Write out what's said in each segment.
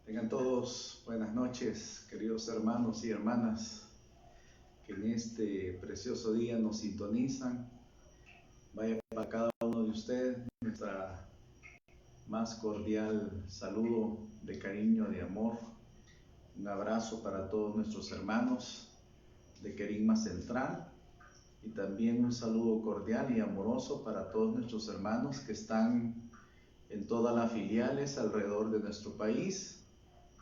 Tengan todos buenas noches, queridos hermanos y hermanas que en este precioso día nos sintonizan. Vaya para cada uno de ustedes nuestra más cordial saludo de cariño, de amor. Un abrazo para todos nuestros hermanos de Querigma Central y también un saludo cordial y amoroso para todos nuestros hermanos que están en todas las filiales alrededor de nuestro país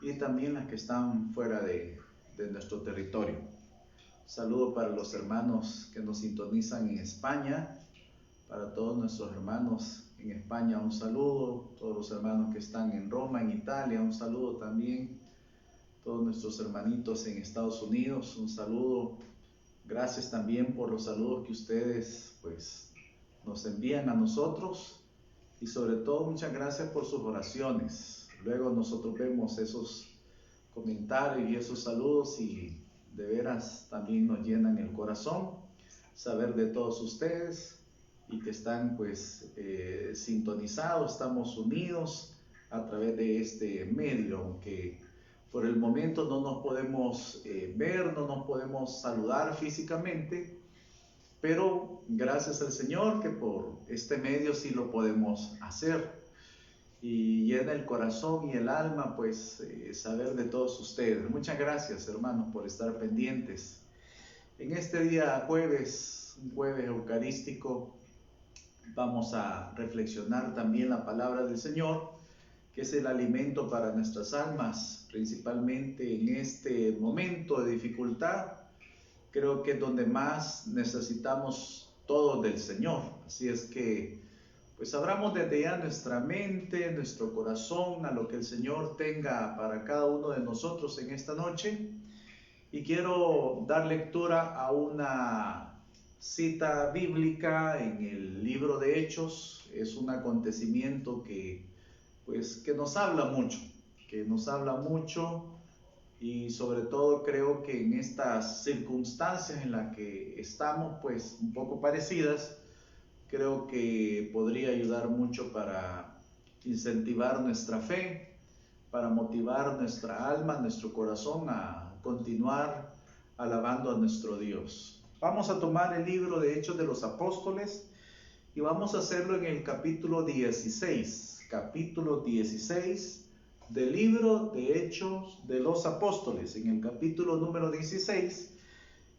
y también las que están fuera de nuestro territorio. Saludo para los hermanos que nos sintonizan en España, para todos nuestros hermanos en España un saludo, todos los hermanos que están en Roma, en Italia, un saludo también, todos nuestros hermanitos en Estados Unidos, un saludo. Gracias también por los saludos que ustedes nos envían a nosotros y sobre todo muchas gracias por sus oraciones. Luego nosotros vemos esos comentarios y esos saludos y de veras también nos llenan el corazón saber de todos ustedes y que están sintonizados, estamos unidos a través de este medio, aunque por el momento no nos podemos ver, no nos podemos saludar físicamente, pero gracias al Señor que por este medio sí lo podemos hacer. Y llena el corazón y el alma saber de todos ustedes. Muchas gracias, hermanos, por estar pendientes. En este día jueves, un jueves eucarístico, vamos a reflexionar también la palabra del Señor, que es el alimento para nuestras almas, principalmente en este momento de dificultad. Creo que es donde más necesitamos todos del Señor. Así es que abramos desde ya nuestra mente, nuestro corazón a lo que el Señor tenga para cada uno de nosotros en esta noche. Y quiero dar lectura a una cita bíblica en el libro de Hechos. Es un acontecimiento que nos habla mucho, y sobre todo creo que en estas circunstancias en las que estamos, un poco parecidas, creo que podría ayudar mucho para incentivar nuestra fe, para motivar nuestra alma, nuestro corazón a continuar alabando a nuestro Dios. Vamos a tomar el libro de Hechos de los Apóstoles y vamos a hacerlo en el capítulo 16 del libro de Hechos de los Apóstoles, en el capítulo número 16.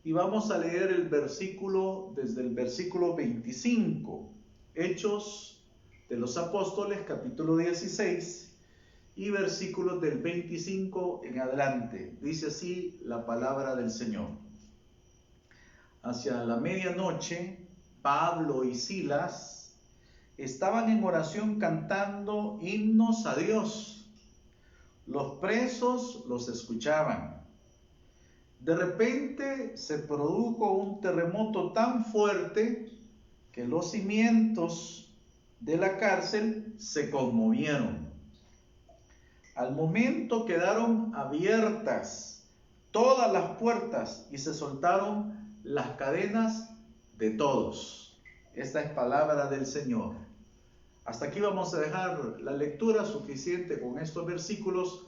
Y vamos a leer desde el versículo 25, Hechos de los Apóstoles, capítulo 16, y versículos del 25 en adelante. Dice así la palabra del Señor. Hacia la medianoche, Pablo y Silas estaban en oración cantando himnos a Dios. Los presos los escuchaban. De repente se produjo un terremoto tan fuerte que los cimientos de la cárcel se conmovieron. Al momento quedaron abiertas todas las puertas y se soltaron las cadenas de todos. Esta es palabra del Señor. Hasta aquí vamos a dejar la lectura suficiente con estos versículos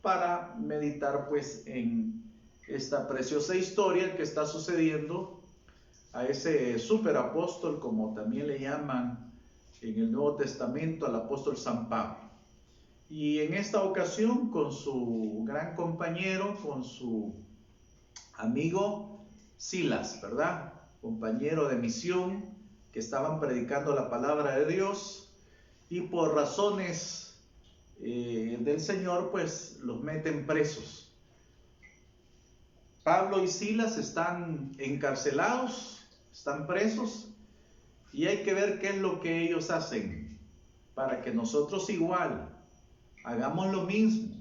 para meditar en esta preciosa historia que está sucediendo a ese superapóstol, como también le llaman en el Nuevo Testamento, al apóstol San Pablo. Y en esta ocasión con su gran compañero, con su amigo Silas, ¿verdad? Compañero de misión, que estaban predicando la palabra de Dios y por razones del Señor, los meten presos. Pablo y Silas están encarcelados, están presos, y hay que ver qué es lo que ellos hacen para que nosotros igual hagamos lo mismo,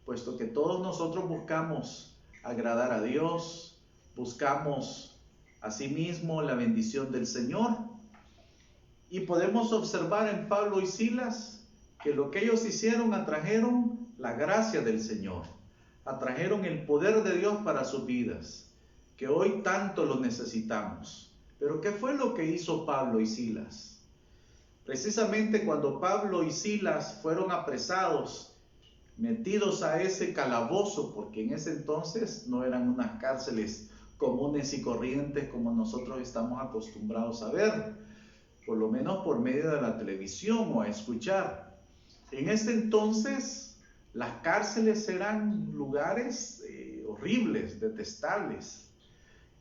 puesto que todos nosotros buscamos agradar a Dios, buscamos asimismo la bendición del Señor, y podemos observar en Pablo y Silas que lo que ellos hicieron atrajeron la gracia del Señor. Atrajeron el poder de Dios para sus vidas, que hoy tanto lo necesitamos. Pero ¿qué fue lo que hizo Pablo y Silas? Precisamente cuando Pablo y Silas fueron apresados metidos a ese calabozo, porque en ese entonces no eran unas cárceles comunes y corrientes como nosotros estamos acostumbrados a ver, por lo menos por medio de la televisión o a escuchar. En ese entonces las cárceles eran lugares horribles, detestables,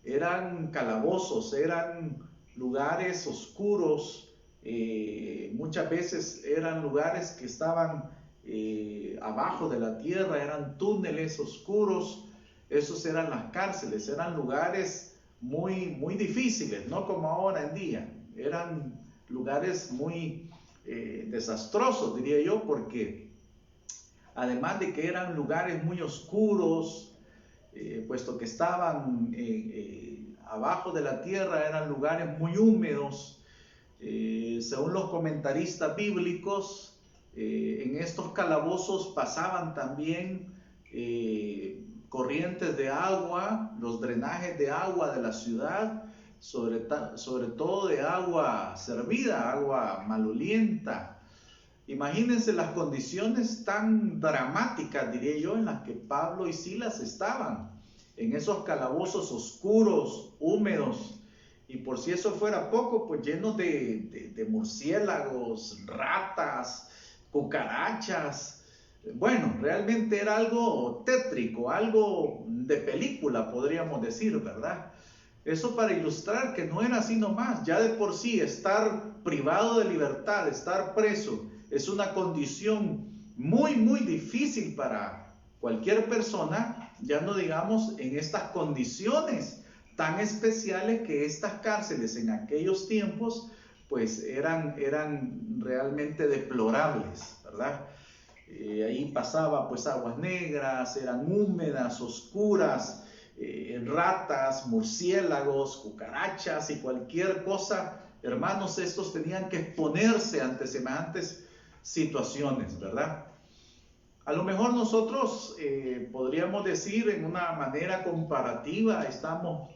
eran calabozos, eran lugares oscuros, muchas veces eran lugares que estaban abajo de la tierra, eran túneles oscuros. Esos eran las cárceles, eran lugares muy difíciles, no como ahora en día, eran lugares muy desastrosos, diría yo, porque además de que eran lugares muy oscuros, puesto que estaban abajo de la tierra, eran lugares muy húmedos. Según los comentaristas bíblicos, en estos calabozos pasaban también corrientes de agua, los drenajes de agua de la ciudad, sobre todo de agua servida, agua malolienta. Imagínense las condiciones tan dramáticas, diría yo, en las que Pablo y Silas estaban, en esos calabozos oscuros, húmedos, y por si eso fuera poco, pues llenos de murciélagos, ratas, cucarachas. Bueno, realmente era algo tétrico, algo de película, podríamos decir, ¿verdad? Eso para ilustrar que no era así nomás. Ya de por sí estar privado de libertad, estar preso, es una condición muy difícil para cualquier persona, ya no digamos en estas condiciones tan especiales que estas cárceles en aquellos tiempos pues eran realmente deplorables, ¿verdad? Ahí pasaba pues aguas negras, eran húmedas, oscuras, ratas, murciélagos, cucarachas y cualquier cosa. Hermanos, estos tenían que exponerse ante semejantes situaciones, ¿verdad? A lo mejor nosotros podríamos decir en una manera comparativa, estamos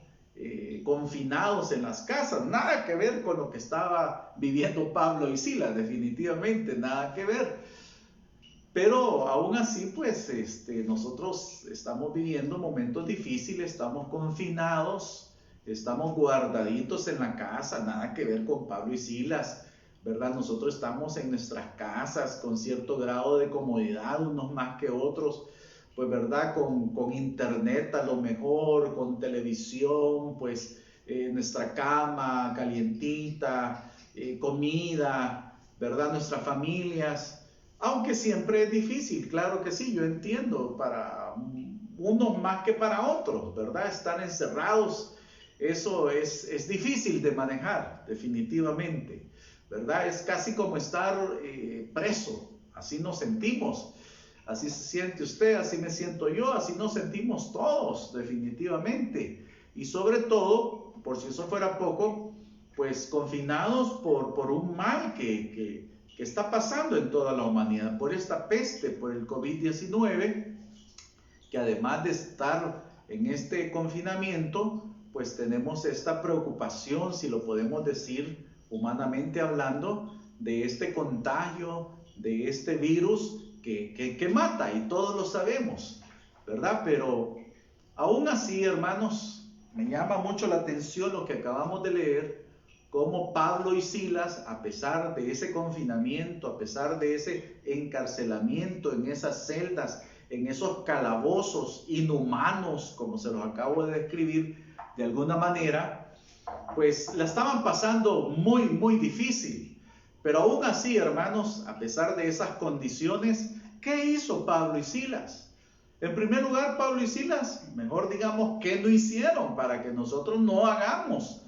confinados en las casas, nada que ver con lo que estaba viviendo Pablo y Silas, definitivamente, nada que ver. Pero aún así, pues nosotros estamos viviendo momentos difíciles, estamos confinados, estamos guardaditos en la casa, nada que ver con Pablo y Silas, ¿verdad? Nosotros estamos en nuestras casas con cierto grado de comodidad, unos más que otros, pues, ¿verdad? Con internet a lo mejor, con televisión, pues, nuestra cama calientita, comida, ¿verdad? Nuestras familias. Aunque siempre es difícil, claro que sí, yo entiendo, para unos más que para otros, ¿verdad? Estar encerrados, eso es difícil de manejar, definitivamente, ¿verdad? Es casi como estar preso, así nos sentimos, así se siente usted, así me siento yo, así nos sentimos todos, definitivamente. Y sobre todo, por si eso fuera poco, pues confinados por un mal que está pasando en toda la humanidad, por esta peste, por el COVID-19, que además de estar en este confinamiento, pues tenemos esta preocupación, si lo podemos decir humanamente hablando, de este contagio, de este virus que mata, y todos lo sabemos, ¿verdad? Pero aún así, hermanos, me llama mucho la atención lo que acabamos de leer, cómo Pablo y Silas, a pesar de ese confinamiento, a pesar de ese encarcelamiento en esas celdas, en esos calabozos inhumanos, como se los acabo de describir de alguna manera, pues la estaban pasando muy difícil. Pero aún así, hermanos, a pesar de esas condiciones, ¿qué hizo Pablo y Silas? En primer lugar, Pablo y Silas, mejor digamos, ¿qué no hicieron para que nosotros no hagamos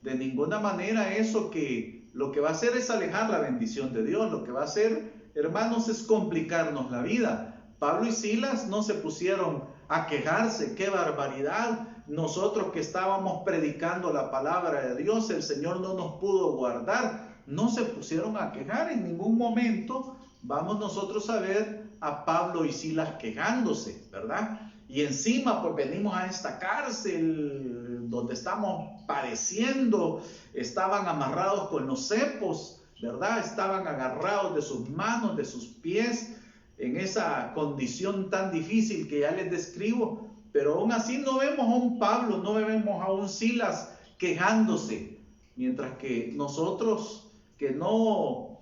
de ninguna manera eso que lo que va a hacer es alejar la bendición de Dios? Lo que va a hacer, hermanos, es complicarnos la vida. Pablo y Silas no se pusieron a quejarse, qué barbaridad. Nosotros que estábamos predicando la palabra de Dios, el Señor no nos pudo guardar. No se pusieron a quejar en ningún momento. Vamos nosotros a ver a Pablo y Silas quejándose, ¿verdad? Y encima pues venimos a esta cárcel donde estamos padeciendo, estaban amarrados con los cepos, ¿verdad? Estaban agarrados de sus manos, de sus pies, en esa condición tan difícil que ya les describo, pero aún así no vemos a un Pablo, no vemos a un Silas quejándose, mientras que nosotros, que no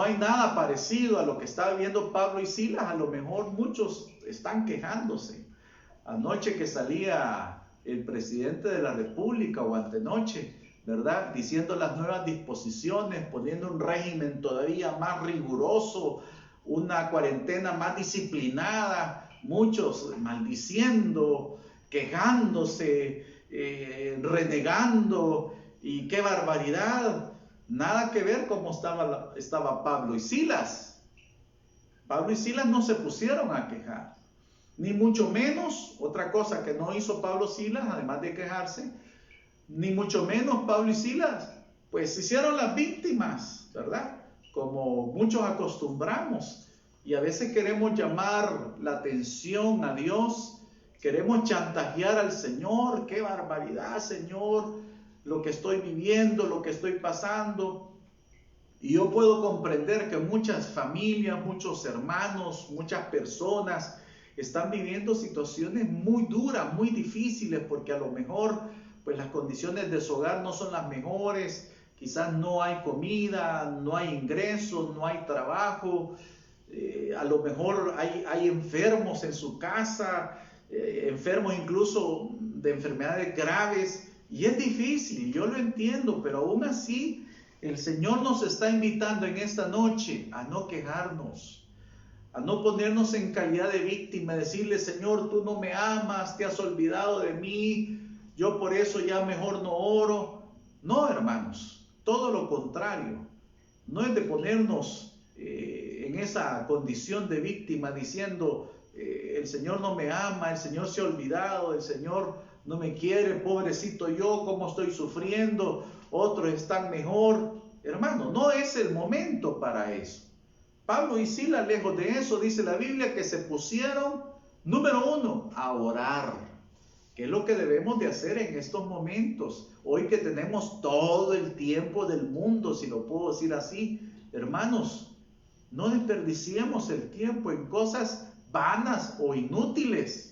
hay nada parecido a lo que está viviendo Pablo y Silas, a lo mejor muchos están quejándose. Anoche que salía el presidente de la República, o antenoche, ¿verdad?, diciendo las nuevas disposiciones, poniendo un régimen todavía más riguroso, una cuarentena más disciplinada, muchos maldiciendo, quejándose, renegando, y qué barbaridad. Nada que ver cómo estaba Pablo y Silas. Pablo y Silas no se pusieron a quejar, ni mucho menos. Otra cosa que no hizo Pablo y Silas, además de quejarse, ni mucho menos Pablo y Silas, pues hicieron las víctimas, ¿verdad? Como muchos acostumbramos, y a veces queremos llamar la atención a Dios, queremos chantajear al Señor. Qué barbaridad, Señor, lo que estoy viviendo, lo que estoy pasando. Y yo puedo comprender que muchas familias, muchos hermanos, muchas personas están viviendo situaciones muy duras, muy difíciles, porque a lo mejor pues las condiciones de su hogar no son las mejores. Quizás no hay comida, no hay ingresos, no hay trabajo. A lo mejor hay enfermos en su casa, enfermos incluso de enfermedades graves. Y es difícil, yo lo entiendo, pero aún así el Señor nos está invitando en esta noche a no quejarnos, a no ponernos en calidad de víctima, decirle: Señor, tú no me amas, te has olvidado de mí, yo por eso ya mejor no oro. No, hermanos, todo lo contrario. No es de ponernos en esa condición de víctima diciendo: el Señor no me ama, el Señor se ha olvidado, el Señor no me quiere, pobrecito yo, cómo estoy sufriendo, otros están mejor. Hermano, no es el momento para eso. Pablo y Silas, lejos de eso, dice la Biblia que se pusieron, número uno, a orar, que es lo que debemos de hacer en estos momentos. Hoy que tenemos todo el tiempo del mundo, si lo puedo decir así, hermanos, no desperdiciemos el tiempo en cosas vanas o inútiles,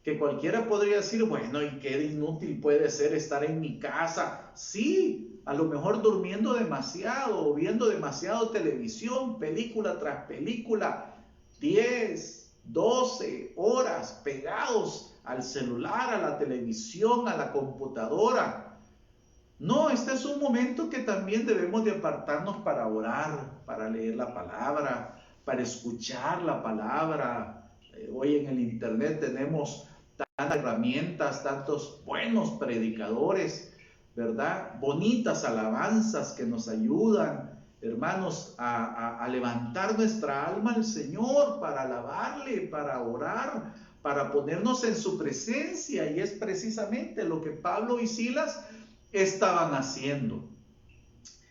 que cualquiera podría decir: bueno, ¿y qué inútil puede ser estar en mi casa? Sí, a lo mejor durmiendo demasiado o viendo demasiado televisión, película tras película, 10, 12 horas pegados al celular, a la televisión, a la computadora. No, este es un momento que también debemos de apartarnos para orar, para leer la palabra, para escuchar la palabra. Hoy en el internet tenemos tantas herramientas, tantos buenos predicadores, ¿verdad? Bonitas alabanzas que nos ayudan, hermanos, a levantar nuestra alma al Señor, para alabarle, para orar, para ponernos en su presencia. Y es precisamente lo que Pablo y Silas estaban haciendo.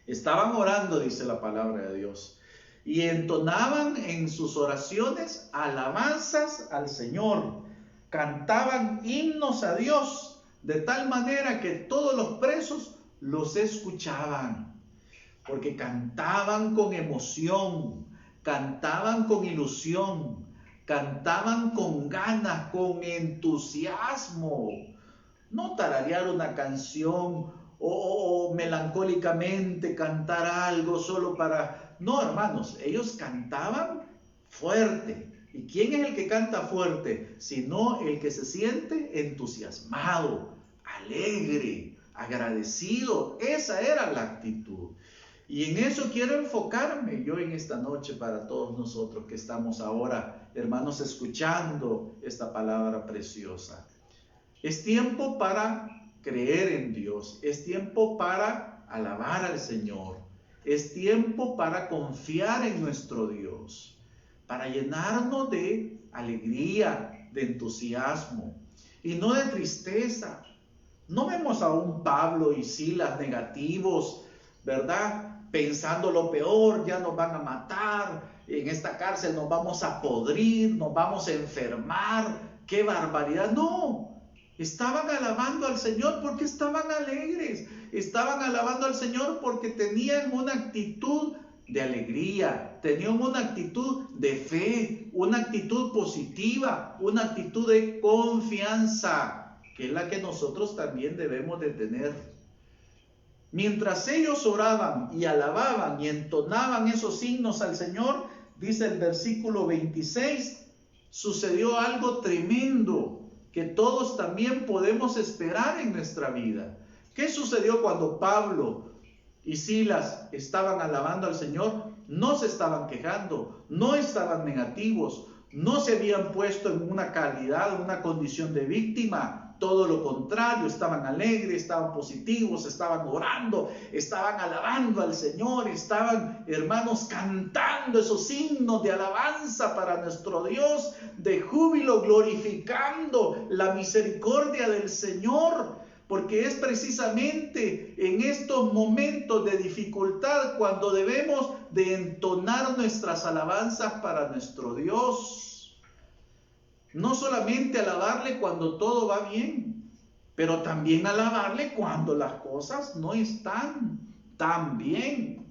Estaban orando, dice la palabra de Dios, y entonaban en sus oraciones alabanzas al Señor. Cantaban himnos a Dios, de tal manera que todos los presos los escuchaban, porque cantaban con emoción, cantaban con ilusión, cantaban con ganas, con entusiasmo. No tararear una canción o melancólicamente cantar algo solo para... No, hermanos, ellos cantaban fuerte. ¿Y quién es el que canta fuerte? Sino el que se siente entusiasmado, alegre, agradecido. Esa era la actitud. Y en eso quiero enfocarme yo en esta noche para todos nosotros que estamos ahora, hermanos, escuchando esta palabra preciosa. Es tiempo para creer en Dios, es tiempo para alabar al Señor, es tiempo para confiar en nuestro Dios, para llenarnos de alegría, de entusiasmo y no de tristeza. No vemos a un Pablo y Silas negativos, ¿verdad? Pensando lo peor: ya nos van a matar, en esta cárcel nos vamos a podrir, nos vamos a enfermar, qué barbaridad. No, estaban alabando al Señor porque estaban alegres, estaban alabando al Señor porque tenían una actitud de alegría, tenían una actitud de fe, una actitud positiva, una actitud de confianza, que es la que nosotros también debemos de tener. Mientras ellos oraban y alababan y entonaban esos himnos al Señor, dice el versículo 26, sucedió algo tremendo que todos también podemos esperar en nuestra vida. ¿Qué sucedió cuando Pablo y Silas estaban alabando al Señor? No se estaban quejando, no estaban negativos, no se habían puesto en una calidad, en una condición de víctima. Todo lo contrario, estaban alegres, estaban positivos, estaban orando, estaban alabando al Señor, estaban, hermanos, cantando esos himnos de alabanza para nuestro Dios, de júbilo, glorificando la misericordia del Señor. Porque es precisamente en estos momentos de dificultad cuando debemos de entonar nuestras alabanzas para nuestro Dios. No solamente alabarle cuando todo va bien, pero también alabarle cuando las cosas no están tan bien.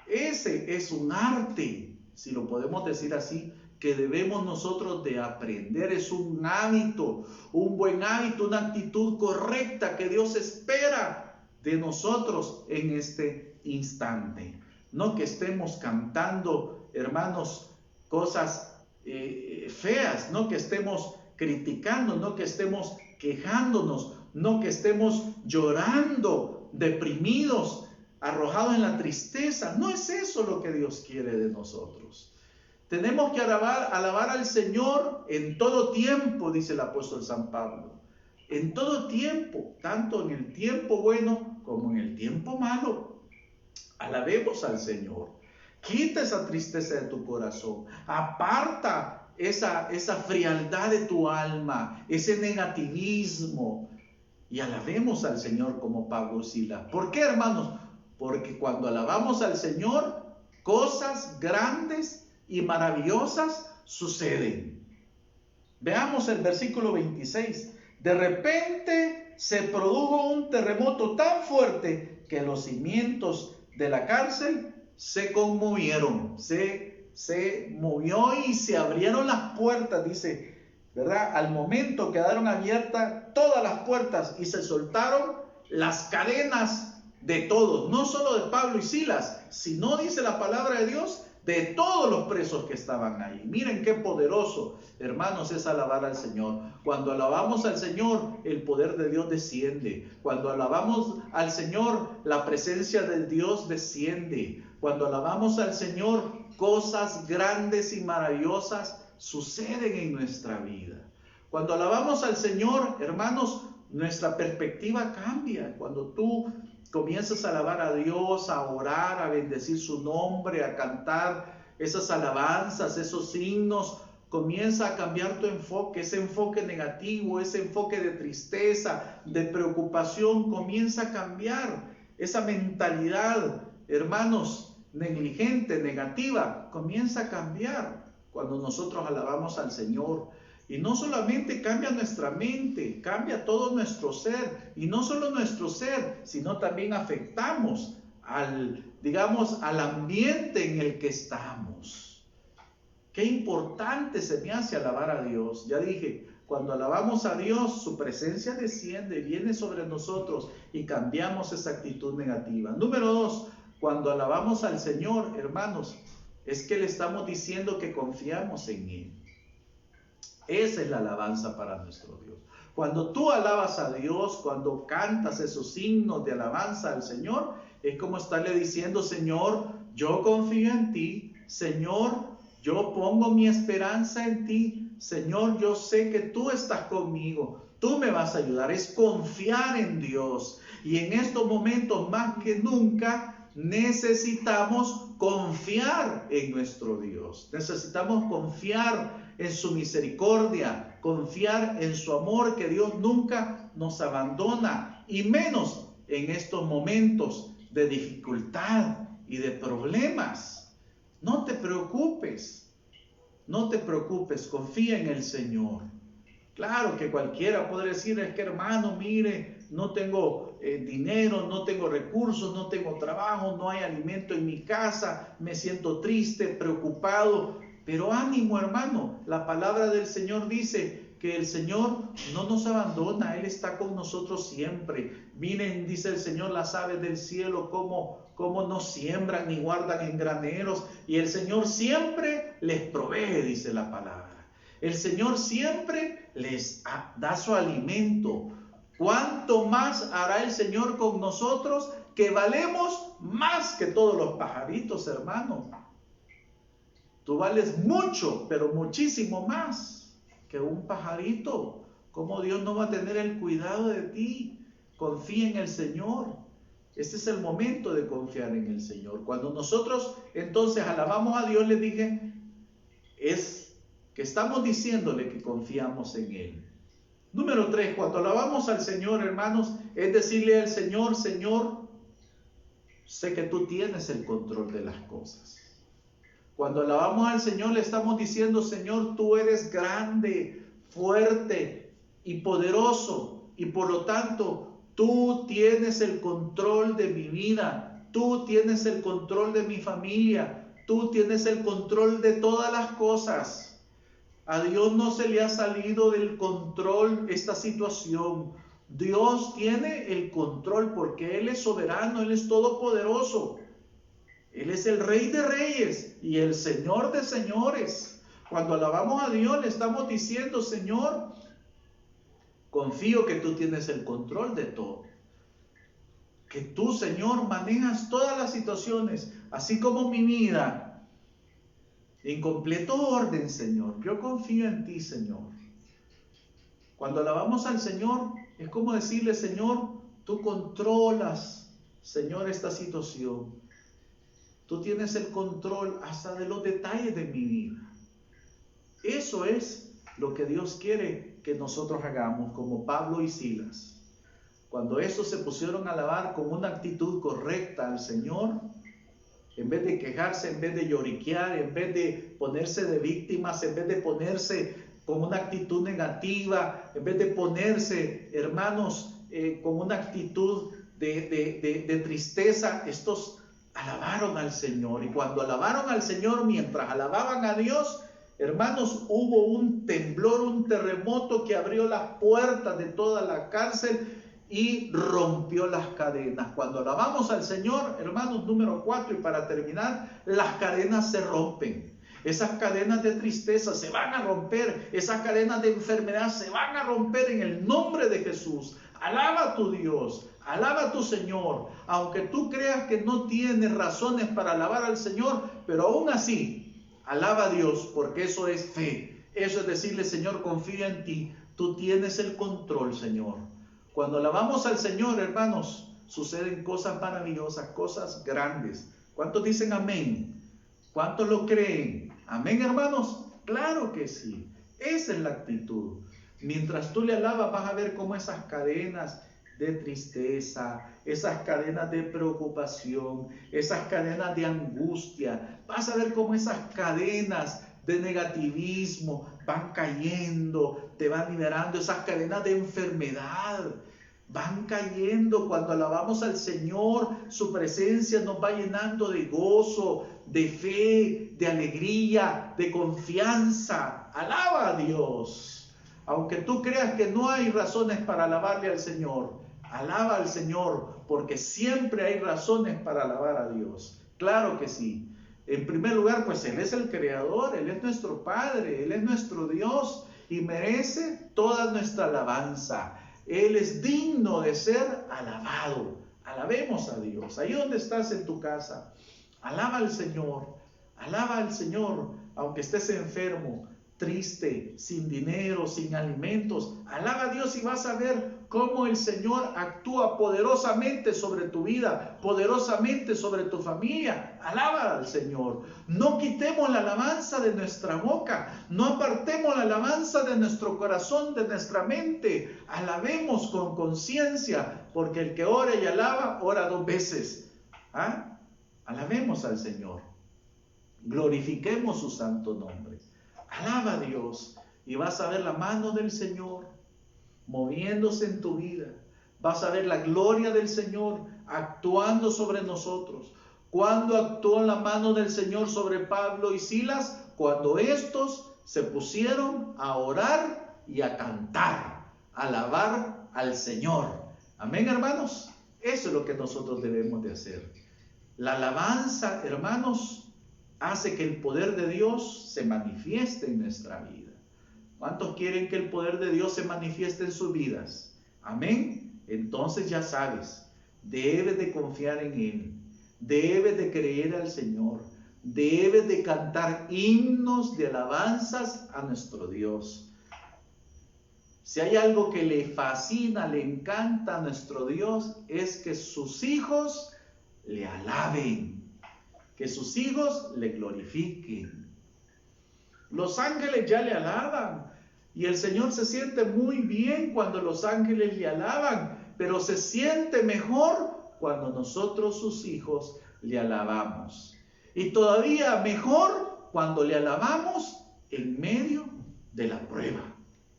Ese es un arte, si lo podemos decir así, que debemos nosotros de aprender. Es un hábito, un buen hábito, una actitud correcta que Dios espera de nosotros en este instante. No que estemos cantando, hermanos, cosas feas, no que estemos criticando, no que estemos quejándonos, no que estemos llorando, deprimidos, arrojados en la tristeza. No es eso lo que Dios quiere de nosotros. Tenemos que alabar al Señor en todo tiempo, dice el apóstol San Pablo. En todo tiempo, tanto en el tiempo bueno como en el tiempo malo. Alabemos al Señor. Quita esa tristeza de tu corazón. Aparta esa frialdad de tu alma, ese negativismo. Y alabemos al Señor como Pablo y Silas. ¿Por qué, hermanos? Porque cuando alabamos al Señor, cosas grandes y maravillosas suceden. Veamos el versículo 26. De repente se produjo un terremoto tan fuerte que los cimientos de la cárcel se conmovieron, se movió y se abrieron las puertas, dice, ¿verdad? Al momento quedaron abiertas todas las puertas y se soltaron las cadenas de todos, no solo de Pablo y Silas, sino, dice la palabra de Dios, de todos los presos que estaban ahí. Miren qué poderoso, hermanos, es alabar al Señor. Cuando alabamos al Señor, el poder de Dios desciende. Cuando alabamos al Señor, la presencia de Dios desciende. Cuando alabamos al Señor, cosas grandes y maravillosas suceden en nuestra vida. Cuando alabamos al Señor, hermanos, nuestra perspectiva cambia. Cuando tú comienzas a alabar a Dios, a orar, a bendecir su nombre, a cantar esas alabanzas, esos himnos, comienza a cambiar tu enfoque, ese enfoque negativo, ese enfoque de tristeza, de preocupación, comienza a cambiar. Esa mentalidad, hermanos, negligente, negativa, comienza a cambiar cuando nosotros alabamos al Señor. Y no solamente cambia nuestra mente, cambia todo nuestro ser. Y no solo nuestro ser, sino también afectamos al ambiente en el que estamos. Qué importante se me hace alabar a Dios. Ya dije, cuando alabamos a Dios, su presencia desciende, viene sobre nosotros y cambiamos esa actitud negativa. Número 2, cuando alabamos al Señor, hermanos, es que le estamos diciendo que confiamos en Él. Esa es la alabanza para nuestro Dios. Cuando tú alabas a Dios, cuando cantas esos himnos de alabanza al Señor, es como estarle diciendo, Señor, yo confío en ti. Señor, yo pongo mi esperanza en ti. Señor, yo sé que tú estás conmigo. Tú me vas a ayudar. Es confiar en Dios. Y en estos momentos más que nunca necesitamos confiar en nuestro Dios. Necesitamos confiar en su misericordia, confiar en su amor, que Dios nunca nos abandona, y menos en estos momentos de dificultad y de problemas. No te preocupes, confía en el Señor. Claro que cualquiera podría decir, es que hermano, mire, no tengo dinero, no tengo recursos, no tengo trabajo, no hay alimento en mi casa, me siento triste, preocupado. Pero ánimo, hermano, la palabra del Señor dice que el Señor no nos abandona, Él está con nosotros siempre. Miren, dice el Señor, las aves del cielo, cómo no siembran ni guardan en graneros, y el Señor siempre les provee, dice la palabra. El Señor siempre les da su alimento. ¿Cuánto más hará el Señor con nosotros, que valemos más que todos los pajaritos, hermano? Tú vales mucho, pero muchísimo más que un pajarito. ¿Cómo Dios no va a tener el cuidado de ti? Confía en el Señor. Este es el momento de confiar en el Señor. Cuando nosotros entonces alabamos a Dios, les dije, es que estamos diciéndole que confiamos en Él. Número 3, cuando alabamos al Señor, hermanos, es decirle al Señor, Señor, sé que tú tienes el control de las cosas. Cuando alabamos al Señor, le estamos diciendo, Señor, tú eres grande, fuerte y poderoso, y por lo tanto, tú tienes el control de mi vida, tú tienes el control de mi familia, tú tienes el control de todas las cosas. A Dios no se le ha salido del control esta situación. Dios tiene el control porque Él es soberano, Él es todopoderoso. Él es el Rey de Reyes y el Señor de Señores. Cuando alabamos a Dios, le estamos diciendo, Señor, confío que tú tienes el control de todo. Que tú, Señor, manejas todas las situaciones, así como mi vida, en completo orden, Señor. Yo confío en ti, Señor. Cuando alabamos al Señor, es como decirle, Señor, tú controlas, Señor, esta situación. Tú tienes el control hasta de los detalles de mi vida. Eso es lo que Dios quiere que nosotros hagamos, como Pablo y Silas. Cuando estos se pusieron a alabar con una actitud correcta al Señor, en vez de quejarse, en vez de lloriquear, en vez de ponerse de víctimas, en vez de ponerse con una actitud negativa, en vez de ponerse, hermanos, con una actitud de tristeza, estos alabaron al Señor. Y cuando alabaron al Señor, mientras alababan a Dios, hermanos, hubo un temblor, un terremoto que abrió las puertas de toda la cárcel y rompió las cadenas. Cuando alabamos al Señor, hermanos, número 4, y para terminar, las cadenas se rompen. Esas cadenas de tristeza se van a romper, esas cadenas de enfermedad se van a romper en el nombre de Jesús. Alaba a tu Dios, alaba a tu Señor, aunque tú creas que no tienes razones para alabar al Señor, pero aún así, alaba a Dios, porque eso es fe. Eso es decirle, Señor, confío en ti, tú tienes el control, Señor. Cuando alabamos al Señor, hermanos, suceden cosas maravillosas, cosas grandes. ¿Cuántos dicen amén? ¿Cuántos lo creen? ¿Amén, hermanos? Claro que sí. Esa es la actitud. Mientras tú le alabas, vas a ver cómo esas cadenas de tristeza, esas cadenas de preocupación, esas cadenas de angustia, vas a ver cómo esas cadenas de negativismo van cayendo, te van liberando, esas cadenas de enfermedad van cayendo. Cuando alabamos al Señor, su presencia nos va llenando de gozo, de fe, de alegría, de confianza. Alaba a Dios. Aunque tú creas que no hay razones para alabarle al Señor, alaba al Señor, porque siempre hay razones para alabar a Dios. Claro que sí. En primer lugar, pues Él es el Creador, Él es nuestro Padre, Él es nuestro Dios y merece toda nuestra alabanza. Él es digno de ser alabado. Alabemos a Dios. Ahí donde estás en tu casa, alaba al Señor, aunque estés enfermo, triste, sin dinero, sin alimentos. Alaba a Dios y vas a ver cómo el Señor actúa poderosamente sobre tu vida, poderosamente sobre tu familia. Alaba al Señor. No quitemos la alabanza de nuestra boca, no apartemos la alabanza de nuestro corazón, de nuestra mente. Alabemos con conciencia, porque el que ora y alaba, ora 2 veces. Alabemos al Señor. Glorifiquemos su santo nombre. Alaba a Dios y vas a ver la mano del Señor moviéndose en tu vida. Vas a ver la gloria del Señor actuando sobre nosotros. ¿Cuándo actuó la mano del Señor sobre Pablo y Silas? Cuando estos se pusieron a orar y a cantar, a alabar al Señor. Amén, hermanos. Eso es lo que nosotros debemos de hacer. La alabanza, hermanos, hace que el poder de Dios se manifieste en nuestra vida. ¿Cuántos quieren que el poder de Dios se manifieste en sus vidas? Amén. Entonces ya sabes, debes de confiar en Él, debes de creer al Señor, debes de cantar himnos de alabanzas a nuestro Dios. Si hay algo que le fascina, le encanta a nuestro Dios, es que sus hijos le alaben, que sus hijos le glorifiquen. Los ángeles ya le alaban y el Señor se siente muy bien cuando los ángeles le alaban, pero se siente mejor cuando nosotros, sus hijos, le alabamos. Y todavía mejor cuando le alabamos en medio de la prueba,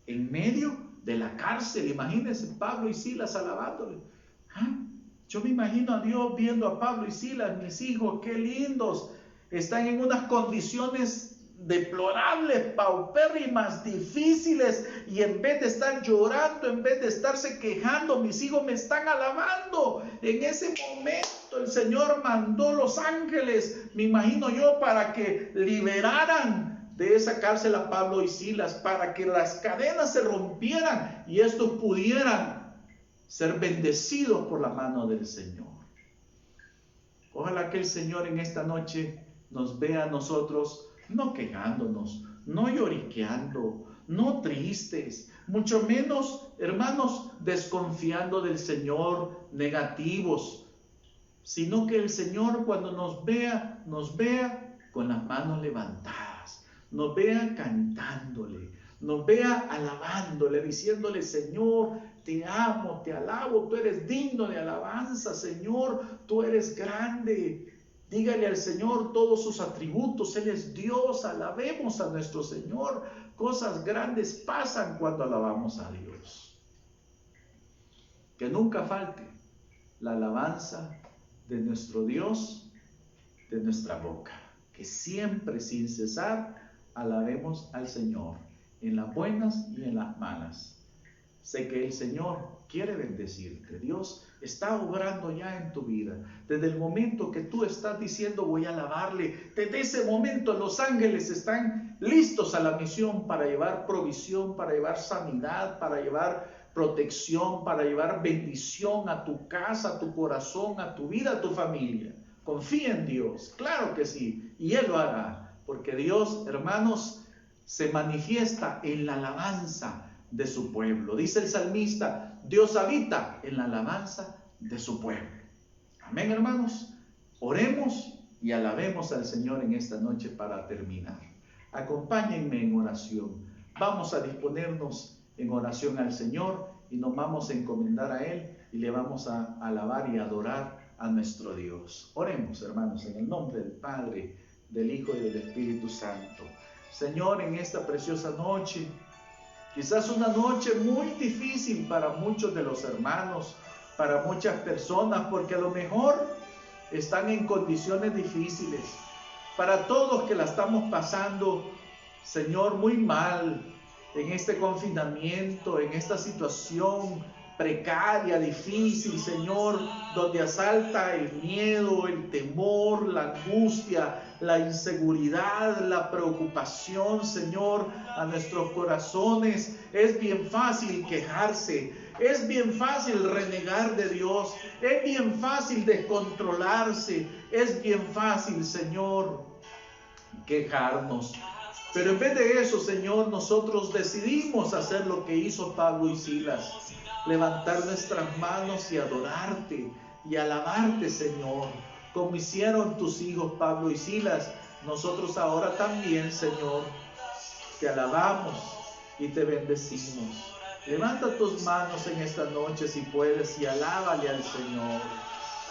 en medio de la cárcel. Imagínense Pablo y Silas alabándole. Yo me imagino a Dios viendo a Pablo y Silas, mis hijos, qué lindos. Están en unas condiciones deplorables, paupérrimas, difíciles, y en vez de estar llorando, en vez de estarse quejando, mis hijos me están alabando. En ese momento el Señor mandó los ángeles, me imagino yo, para que liberaran de esa cárcel a Pablo y Silas, para que las cadenas se rompieran y estos pudieran ser bendecidos por la mano del Señor. Ojalá que el Señor en esta noche nos vea a nosotros no quejándonos, no lloriqueando, no tristes, mucho menos, hermanos, desconfiando del Señor, negativos, sino que el Señor cuando nos vea con las manos levantadas, nos vea cantándole, nos vea alabándole, diciéndole: Señor, te amo, te alabo, tú eres digno de alabanza, Señor, tú eres grande. Dígale al Señor todos sus atributos, Él es Dios, alabemos a nuestro Señor. Cosas grandes pasan cuando alabamos a Dios. Que nunca falte la alabanza de nuestro Dios de nuestra boca. Que siempre, sin cesar, alabemos al Señor, en las buenas y en las malas. Sé que el Señor quiere bendecirte. Dios está obrando ya en tu vida. Desde el momento que tú estás diciendo voy a alabarle, desde ese momento los ángeles están listos a la misión para llevar provisión, para llevar sanidad, para llevar protección, para llevar bendición a tu casa, a tu corazón, a tu vida, a tu familia. Confía en Dios, claro que sí, y Él lo hará, porque Dios, hermanos, se manifiesta en la alabanza de su pueblo. Dice el salmista: Dios habita en la alabanza de su pueblo. Amén, hermanos. Oremos y alabemos al Señor en esta noche para terminar. Acompáñenme en oración. Vamos a disponernos en oración al Señor y nos vamos a encomendar a Él y le vamos a alabar y adorar a nuestro Dios. Oremos, hermanos, en el nombre del Padre, del Hijo y del Espíritu Santo. Señor, en esta preciosa noche, quizás una noche muy difícil para muchos de los hermanos, para muchas personas, porque a lo mejor están en condiciones difíciles. Para todos que la estamos pasando, Señor, muy mal en este confinamiento, en esta situación precaria, difícil, Señor, donde asalta el miedo, el temor, la angustia, la inseguridad, la preocupación, Señor, a nuestros corazones. Es bien fácil quejarse, es bien fácil renegar de Dios, es bien fácil descontrolarse, es bien fácil, Señor, quejarnos. Pero en vez de eso, Señor, nosotros decidimos hacer lo que hizo Pablo y Silas: levantar nuestras manos y adorarte y alabarte, Señor, como hicieron tus hijos Pablo y Silas. Nosotros ahora también, Señor, te alabamos y te bendecimos. Levanta tus manos en esta noche si puedes y alábale al Señor.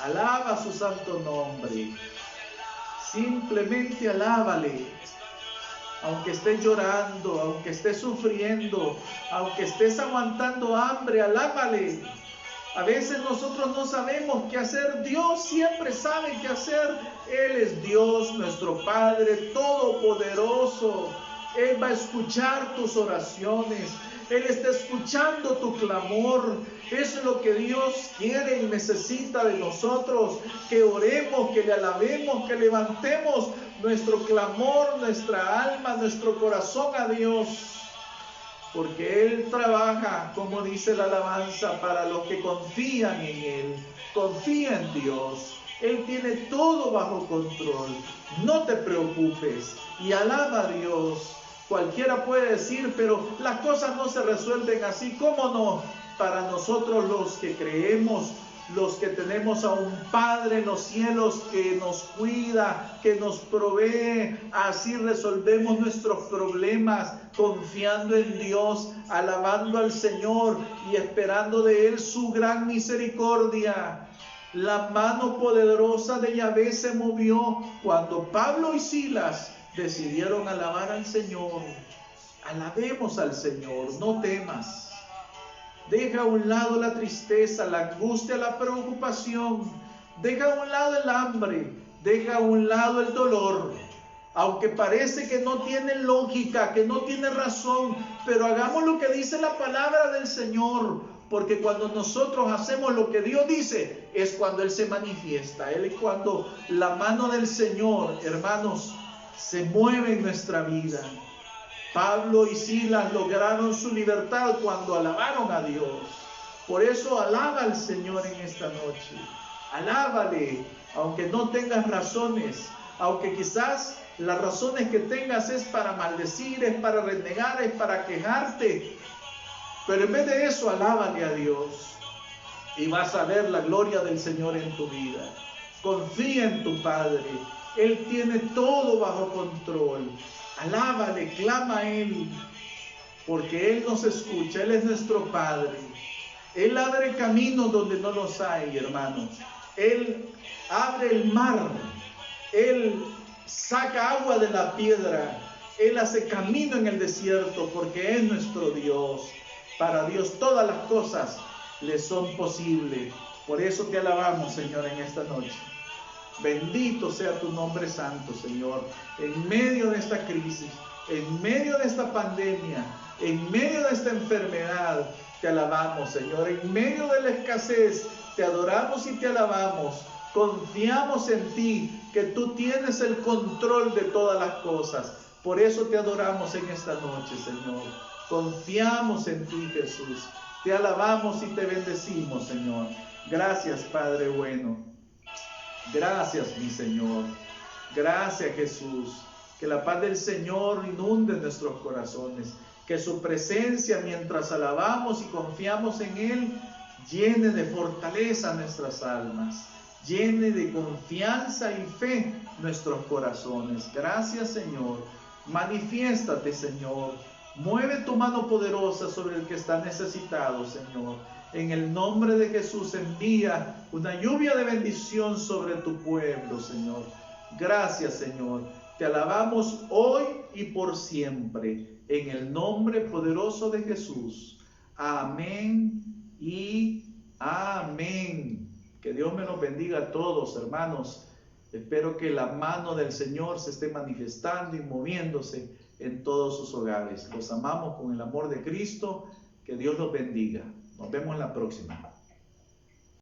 Alaba su santo nombre. Simplemente alábale. Aunque estés llorando, aunque estés sufriendo, aunque estés aguantando hambre, alábale. A veces nosotros no sabemos qué hacer. Dios siempre sabe qué hacer. Él es Dios, nuestro Padre Todopoderoso. Él va a escuchar tus oraciones. Él está escuchando tu clamor. Eso es lo que Dios quiere y necesita de nosotros. Que oremos, que le alabemos, que levantemos nuestro clamor, nuestra alma, nuestro corazón a Dios. Porque Él trabaja, como dice la alabanza, para los que confían en Él. Confía en Dios. Él tiene todo bajo control. No te preocupes y alaba a Dios. Cualquiera puede decir, pero las cosas no se resuelven así. ¿Cómo no? Para nosotros los que creemos, los que tenemos a un Padre en los cielos que nos cuida, que nos provee, así resolvemos nuestros problemas, confiando en Dios, alabando al Señor y esperando de Él su gran misericordia. La mano poderosa de Yahvé se movió cuando Pablo y Silas decidieron alabar al Señor. Alabemos al Señor, no temas. Deja a un lado la tristeza, la angustia, la preocupación. Deja a un lado el hambre, deja a un lado el dolor. Aunque parece que no tiene lógica, que no tiene razón, pero hagamos lo que dice la palabra del Señor. Porque cuando nosotros hacemos lo que Dios dice, es cuando Él se manifiesta. Es cuando la mano del Señor, hermanos, se mueve en nuestra vida. Pablo y Silas lograron su libertad cuando alabaron a Dios. Por eso alaba al Señor en esta noche. Alábale, aunque no tengas razones, aunque quizás las razones que tengas es para maldecir, es para renegar, es para quejarte. Pero en vez de eso, alábale a Dios y vas a ver la gloria del Señor en tu vida. Confía en tu Padre. Él tiene todo bajo control. Alábale, clama a Él, porque Él nos escucha. Él es nuestro Padre. Él abre caminos donde no los hay, hermanos. Él abre el mar. Él saca agua de la piedra. Él hace camino en el desierto, porque es nuestro Dios. Para Dios todas las cosas le son posibles. Por eso te alabamos, Señor, en esta noche. Bendito sea tu nombre santo, Señor. En medio de esta crisis, en medio de esta pandemia, en medio de esta enfermedad, te alabamos, Señor. En medio de la escasez, te adoramos y te alabamos. Confiamos en ti, que tú tienes el control de todas las cosas. Por eso te adoramos en esta noche, Señor. Confiamos en ti, Jesús. Te alabamos y te bendecimos, Señor. Gracias, Padre bueno. Gracias, mi Señor. Gracias, Jesús. Que la paz del Señor inunde nuestros corazones. Que su presencia, mientras alabamos y confiamos en Él, llene de fortaleza nuestras almas. Llene de confianza y fe nuestros corazones. Gracias, Señor. Manifiéstate, Señor. Mueve tu mano poderosa sobre el que está necesitado, Señor. En el nombre de Jesús, envía una lluvia de bendición sobre tu pueblo, Señor. Gracias, Señor. Te alabamos hoy y por siempre. En el nombre poderoso de Jesús. Amén y amén. Que Dios me los bendiga a todos, hermanos. Espero que la mano del Señor se esté manifestando y moviéndose en todos sus hogares. Los amamos con el amor de Cristo. Que Dios los bendiga. Nos vemos en la próxima.